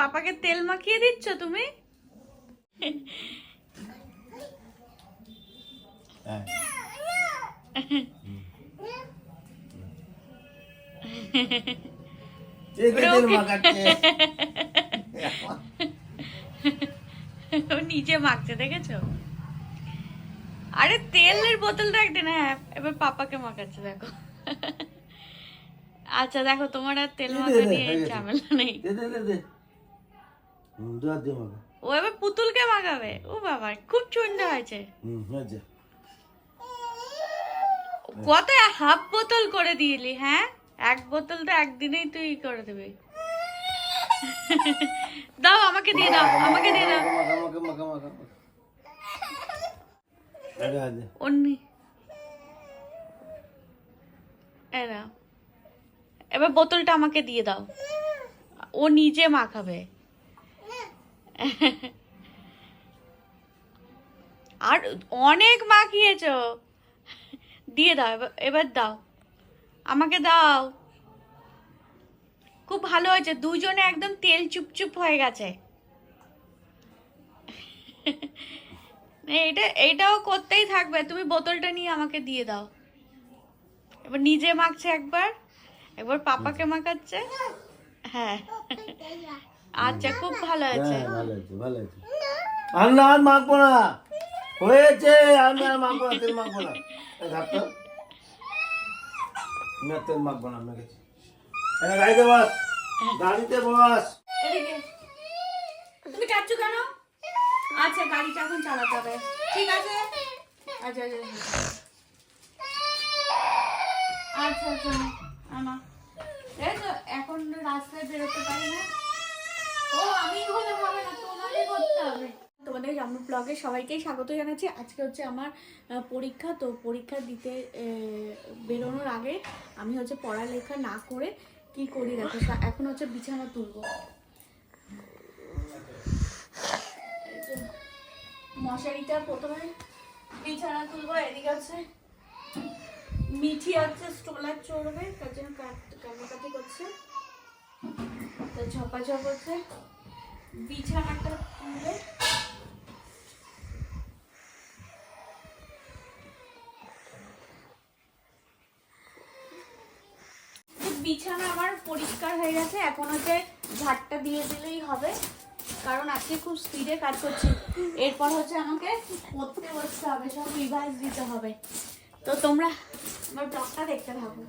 পাপাকে তেল মাখিয়ে দিচ্ছ তুমি? নিজে মাখছে দেখেছো? আরে তেলের বোতলটা একটা না, এবার পাপাকে মাখাচ্ছে দেখো। আচ্ছা দেখো, তোমার আর তেল মাখা নিয়ে ঝামেলা নেই। ও এবার পুতুলকে মাখাবে। ও বাবা, খুব সুন্দর হয়েছে। কত হাফ বোতল করে দিলি? হ্যাঁ, এক বোতল তো একদিনেই তুই করে দেবে। দাও, আমাকে দিয়ে দাও, আমাকে দিয়ে দাও। এবার বোতলটা আমাকে দিয়ে দাও, ও নিজে মাখাবে। আর অনেক মাখিয়েছো, দিয়ে দাও এবার দাও, আমাকে দাও। খুব ভালো হয়েছে, দুজনে একদম তেল চুপচুপ হয়ে গেছে। এইটাও করতেই থাকবে। তুমি বোতলটা নিয়ে আমাকে দিয়ে দাও। এবার নিজে মাখছে একবার, একবার পাপাকে মাখাচ্ছে। হ্যাঁ, আচ্ছা, খুব ভালো হয়েছে। ভালো হয়েছে। আর না, আর মাখবো না, হয়েছে। আমি আর মাখবো না, তেল মাখবো না। তেল মাখবো না, মেখেছি। গাড়িতে বস, গাড়িতে বস। তুমি চাচ্ছ কেন? আচ্ছা, গাড়িটা এখন চালাতে হবে, ঠিক আছে? আচ্ছা আচ্ছা আচ্ছা আচ্ছা, আনা এখন রাস্তায় বেরোতে পারি না। ও আমি হলে হবে না, তোমাকে করতে হবে। তোমাদের আমার ব্লগে সবাইকেই স্বাগত জানাচ্ছি। আজকে হচ্ছে আমার পরীক্ষা, তো পরীক্ষা দিতে বেরোনোর আগে আমি হচ্ছে পড়ালেখা না করে কি করি দেখো, এখন হচ্ছে বিছানা তুলবো। মশারিটা প্রথমে বিছানা তুলবো। এদিকে আছে মিঠি আছে স্টোলার চড়বে, তার জন্য কাটাকাটি করছে, ঝপাঝপ হচ্ছে। বিছানাটা তুলে বিছানা আমার পরিষ্কার হয়ে গেছে। এখন হচ্ছে ঝাড়টা দিয়ে দিলেই হবে, কারণ আজকে খুব স্পিডে কাজ করছি। এরপর হচ্ছে আমাকে পড়তে বসতে হবে, সব রিভাইজ দিতে হবে। তো তোমরা আমার ব্লগটা দেখতে থাকো।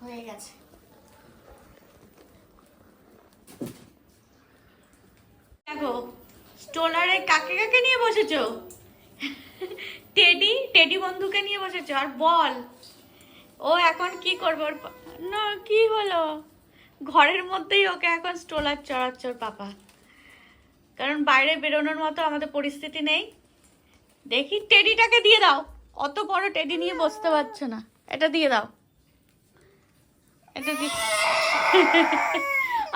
হয়ে গেছে। দেখো, স্টোলারে কাকে কাকে নিয়ে বসেছো? টেডি বন্ধুকে নিয়ে বসেছো। আর বল, ও এখন কি করবে? না, কি হলো? ঘরের মধ্যেই ওকে এখন স্টোলার চড়াচ্ছে ওর পাপা, কারণ বাইরে বেরোনোর মতো আমাদের পরিস্থিতি নেই। দেখি, টেডিটাকে দিয়ে দাও। অত বড় টেডি নিয়ে বসতে পারছো না, এটা দিয়ে দাও। এটা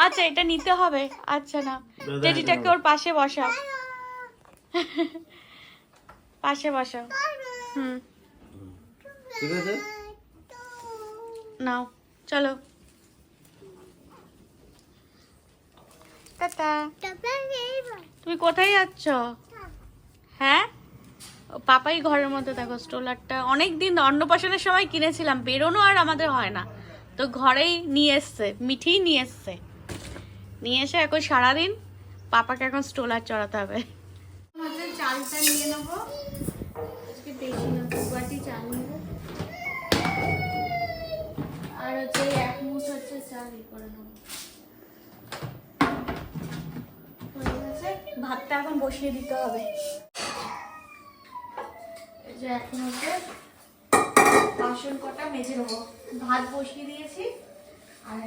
আচ্ছা, এটা নিতে হবে। আচ্ছা না, টেডিটাকে ওর পাশে বসাও, পাশে বসাও। ঠিক আছে, নাও, চলো। টাটা। তুমি কোথায় যাচ্ছ? হ্যাঁ, পাপাই ঘরের মধ্যে। দেখো, স্টোলারটা অনেকদিন অন্নপ্রাশনের সময় কিনেছিলাম, বেরোনো আর আমাদের হয় না, তো ঘরেই নিয়ে এসছে, মিঠিই নিয়ে এসছে। নিয়ে এসে এখন সারাদিন পাপাকে এখন স্টোলার চড়াতে হবে। চালটা নিয়ে নেবো, আজকে বেশি না, 2 বাটি চাল নেবো। আর হচ্ছে 1 মুঠ হচ্ছে চাল করে নেবো। ভাতটা এখন বসিয়ে দিতে হবে। এই যে এখন হচ্ছে বাসন কটা মেজে নেবো। ভাত বসিয়ে দিয়েছি, আর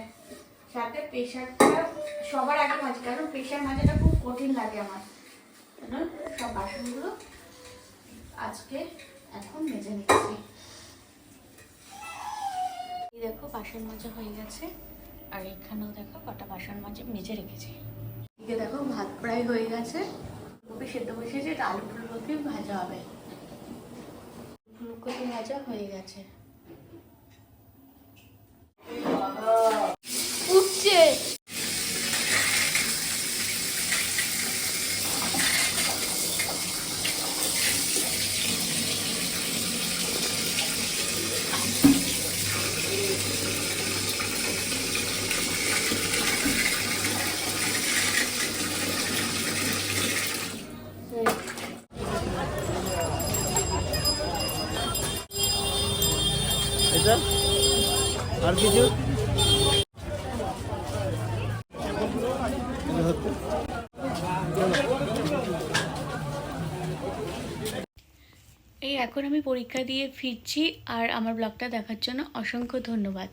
সাথে প্রেশারটা সবার আগে মাঝে, কারণ প্রেশার মাজাটা খুব কঠিন লাগে আমার। সব বাসনগুলো আজকে এখন মেজে নিচ্ছি। দেখো, বাসন মাজা হয়ে গেছে, আর এখানেও দেখো কটা বাসন মেজে রেখেছি। এদিকে দেখো, ভাত প্রায় হয়ে গেছে, ফুলকপি সেদ্ধ বসিয়েছে, এটা আলু ফুলকপি ভাজা হবে। ফুলকপি ভাজা হয়ে গেছে। এটা আর কিছু এই এখন আমি পরীক্ষা দিয়ে ফিরছি, আর আমার ব্লগটা দেখার জন্য অসংখ্য ধন্যবাদ।